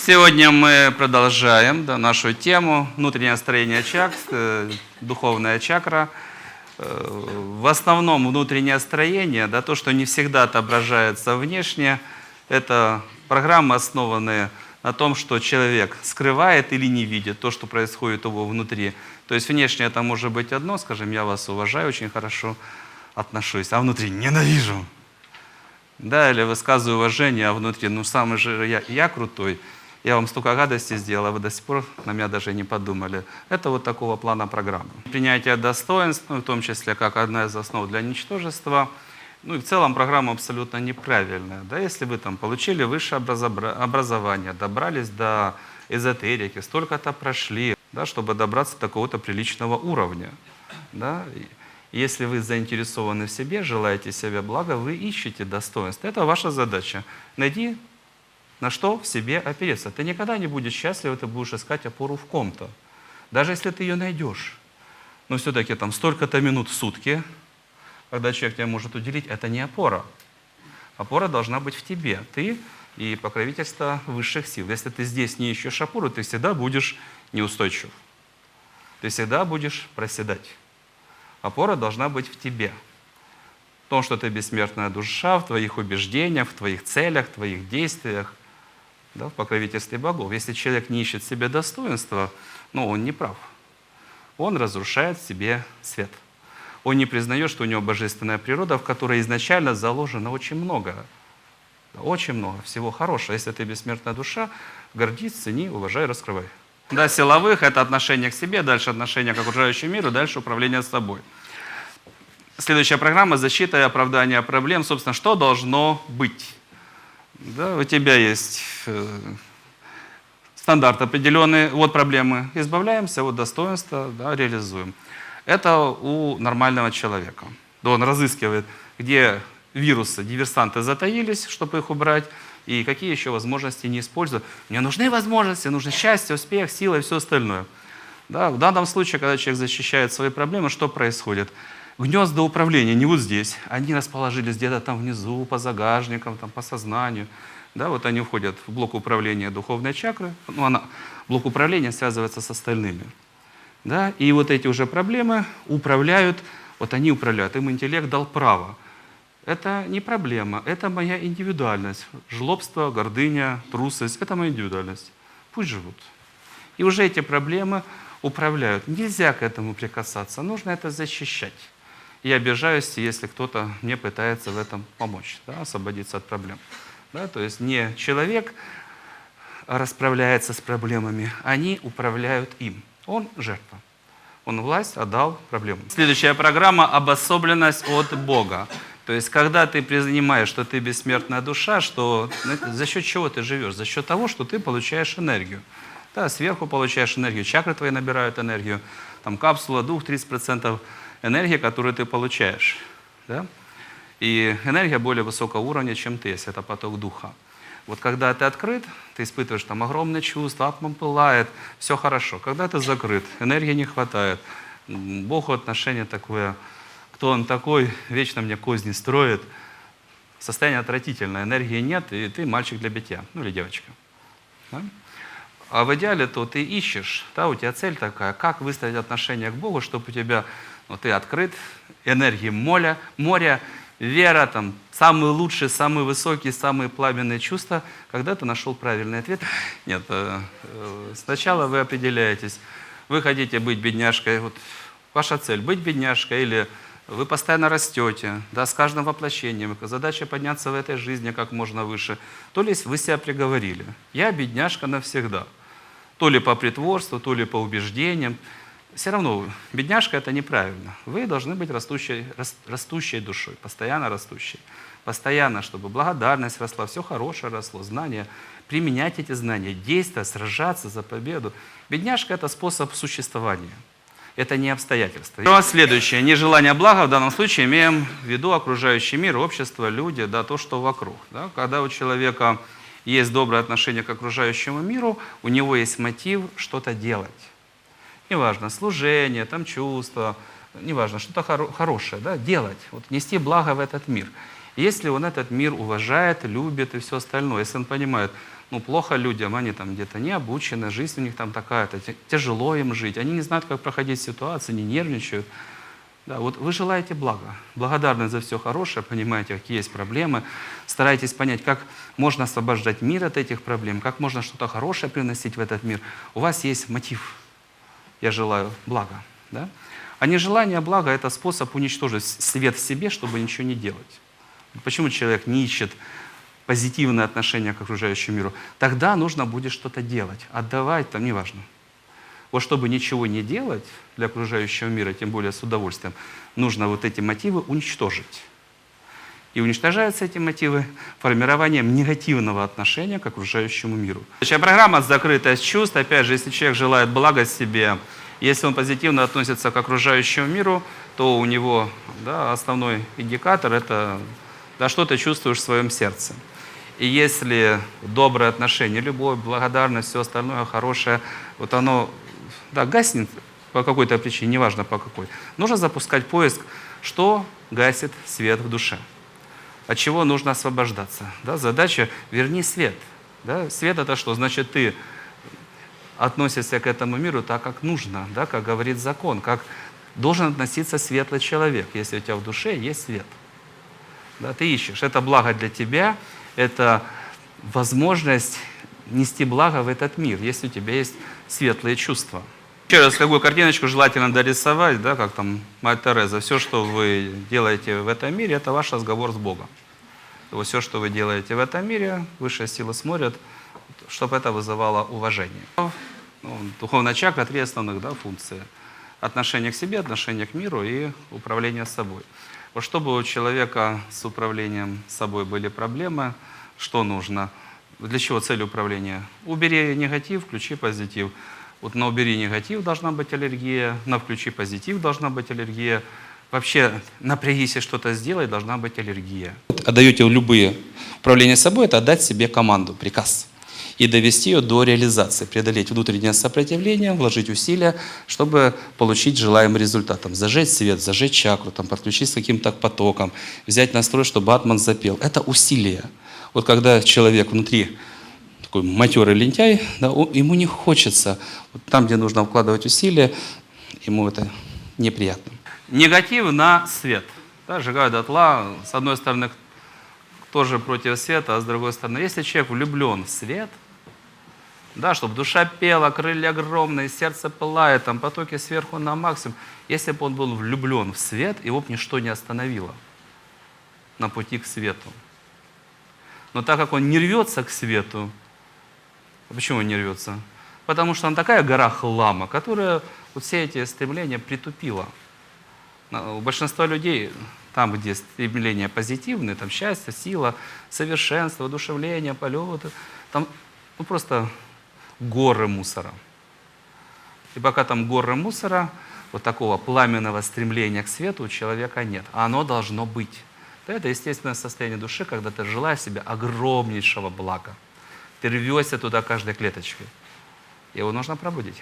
Сегодня мы продолжаем нашу тему «Внутреннее строение чакр», духовная чакра. В основном внутреннее строение, то, что не всегда отображается внешне, это программы, основанные на том, что человек скрывает или не видит то, что происходит у него внутри. То есть внешне это может быть одно, скажем, я вас уважаю, очень хорошо отношусь, а внутри ненавижу. Да, или высказываю уважение, а внутри, самый же я крутой, я вам столько гадостей сделал, а вы до сих пор на меня даже не подумали. Это вот такого плана программы. Принятие достоинств, в том числе как одна из основ для ничтожества, и в целом программа абсолютно неправильная. Да, если вы там получили высшее образование, добрались до эзотерики, столько-то прошли, да, чтобы добраться до какого-то приличного уровня. Да. Если вы заинтересованы в себе, желаете себе блага, вы ищете достоинство. Это ваша задача. Найди, на что в себе опереться. Ты никогда не будешь счастлив, ты будешь искать опору в ком-то. Даже если ты ее найдешь. Но все-таки там столько-то минут в сутки, когда человек тебя может уделить, это не опора. Опора должна быть в тебе. Ты и покровительство высших сил. Если ты здесь не ищешь опору, ты всегда будешь неустойчив. Ты всегда будешь проседать. Опора должна быть в тебе. В том, что ты бессмертная душа, в твоих убеждениях, в твоих целях, в твоих действиях, да, в покровительстве богов. Если человек не ищет в себе достоинства, он не прав. Он разрушает в себе свет. Он не признает, что у него божественная природа, в которой изначально заложено очень много. Очень много всего хорошего. Если ты бессмертная душа, гордись, цени, уважай, раскрывай. Да, силовых – это отношение к себе, дальше отношение к окружающему миру, дальше управление собой. Следующая программа – защита и оправдание проблем. Собственно, что должно быть? Да, у тебя есть стандарт определенный, вот проблемы, избавляемся, вот достоинства, да, реализуем. Это у нормального человека. Да, он разыскивает, где вирусы, диверсанты затаились, чтобы их убрать, и какие еще возможности не использую. Мне нужны возможности, нужно счастье, успех, сила и все остальное. Да, в данном случае, когда человек защищает свои проблемы, что происходит? Гнезда управления не вот здесь, они расположились где-то там внизу, по загажникам, там, по сознанию. Да, вот они входят в блок управления духовной чакры. Блок управления связывается с остальными. Да, и вот эти уже проблемы управляют, вот они управляют. Им интеллект дал право. Это не проблема, это моя индивидуальность. Жлобство, гордыня, трусость – это моя индивидуальность. Пусть живут. И уже эти проблемы управляют. Нельзя к этому прикасаться, нужно это защищать. Я обижаюсь, если кто-то мне пытается в этом помочь, да, освободиться от проблем. Да, то есть не человек расправляется с проблемами, они управляют им. Он жертва. Он власть отдал проблему. Следующая программа – обособленность от Бога. То есть, когда ты принимаешь, что ты бессмертная душа, что за счет чего ты живешь? За счет того, что ты получаешь энергию. Да, сверху получаешь энергию, чакры твои набирают энергию, там капсула, дух, 30% энергии, которую ты получаешь. Да? И энергия более высокого уровня, чем ты, если это поток духа. Вот когда ты открыт, ты испытываешь там огромное чувство, атман пылает, все хорошо. Когда ты закрыт, энергии не хватает, Богу отношение такое. Кто он такой, вечно мне козни строит. Состояние отвратительное, энергии нет, и ты мальчик для битья, или девочка. Да? А в идеале то ты ищешь, да, у тебя цель такая, как выстроить отношение к Богу, чтобы у тебя, ты открыт, энергии моря, вера, там, самые лучшие, самые высокие, самые пламенные чувства, когда ты нашел правильный ответ. Нет, сначала вы определяетесь, вы хотите быть бедняжкой, вот ваша цель быть бедняжкой или вы постоянно растете, да, с каждым воплощением, задача подняться в этой жизни как можно выше. То ли вы себя приговорили, я бедняжка навсегда. То ли по притворству, то ли по убеждениям. Все равно бедняжка это неправильно. Вы должны быть растущей душой, постоянно растущей. Постоянно, чтобы благодарность росла, все хорошее росло, знания. Применять эти знания, действовать, сражаться за победу. Бедняжка это способ существования. Это не обстоятельства. Следующее. Нежелание блага, в данном случае имеем в виду окружающий мир, общество, люди, да, то, что вокруг. Да. Когда у человека есть доброе отношение к окружающему миру, у него есть мотив что-то делать. Неважно, служение, там, чувство, неважно, что-то хорошее, да, делать, вот, нести благо в этот мир. Если он этот мир уважает, любит и все остальное, если он понимает, ну, плохо людям, они там где-то не обучены, жизнь у них там такая-то, тяжело им жить, они не знают, как проходить ситуации, не нервничают. Да, вот вы желаете блага, благодарны за все хорошее, понимаете, какие есть проблемы, стараетесь понять, как можно освобождать мир от этих проблем, как можно что-то хорошее приносить в этот мир. У вас есть мотив. Я желаю блага. Да? А нежелание блага – это способ уничтожить свет в себе, чтобы ничего не делать. Почему человек не ищет позитивное отношение к окружающему миру? Тогда нужно будет что-то делать, отдавать, там, неважно. Вот чтобы ничего не делать для окружающего мира, тем более с удовольствием, нужно вот эти мотивы уничтожить. И уничтожаются эти мотивы формированием негативного отношения к окружающему миру. Следующая программа «Закрытость чувств». Опять же, если человек желает блага себе, если он позитивно относится к окружающему миру, то у него, да, основной индикатор – это, да, что ты чувствуешь в своем сердце. И если доброе отношение, любовь, благодарность, все остальное хорошее, вот оно, да, гаснет по какой-то причине, неважно по какой, нужно запускать поиск, что гасит свет в душе, от чего нужно освобождаться. Да? Задача – верни свет. Да? Свет – это что? Значит, ты относишься к этому миру так, как нужно, да? Как говорит закон, как должен относиться светлый человек, если у тебя в душе есть свет. Да? Ты ищешь. Это благо для тебя, это возможность нести благо в этот мир, если у тебя есть светлые чувства. Еще раз, какую картиночку желательно дорисовать, да, как там Мать Тереза. Все, что вы делаете в этом мире, это ваш разговор с Богом. Вот все, что вы делаете в этом мире, высшие силы смотрят, чтобы это вызывало уважение. Ну, духовная чакра, 3 основных, да, функции. Отношение к себе, отношение к миру и управление собой. Вот чтобы у человека с управлением собой были проблемы, что нужно? Для чего цель управления? Убери негатив, включи позитив. Вот на убери негатив должна быть аллергия, на включи позитив должна быть аллергия. Вообще, напрягись и что-то сделай, должна быть аллергия. Отдаете любые управления собой, это отдать себе команду, приказ. И довести ее до реализации, преодолеть внутреннее сопротивление, вложить усилия, чтобы получить желаемый результат. Там, зажечь свет, зажечь чакру, там, подключить с каким-то потоком, взять настрой, чтобы атман запел. Это усилие. Вот когда человек внутри такой матерый лентяй, да, ему не хочется, вот там, где нужно вкладывать усилия, ему это неприятно. Негатив на свет. Да, сжигают дотла, с одной стороны, тоже против света, а с другой стороны, если человек влюблен в свет, да, чтобы душа пела, крылья огромные, сердце пылает, там потоки сверху на максимум, если бы он был влюблен в свет, его бы ничто не остановило на пути к свету. Но так как он не рвется к свету, почему он не рвется? Потому что он такая гора хлама, которая вот все эти стремления притупила. У большинства людей, там, где стремления позитивные, там счастье, сила, совершенство, одушевление, полеты, там ну, просто горы мусора. И пока там горы мусора, вот такого пламенного стремления к свету у человека нет. А оно должно быть. Это естественное состояние души, когда ты желаешь себе огромнейшего блага. Ты рвешься туда каждой клеточкой. Его нужно пробудить.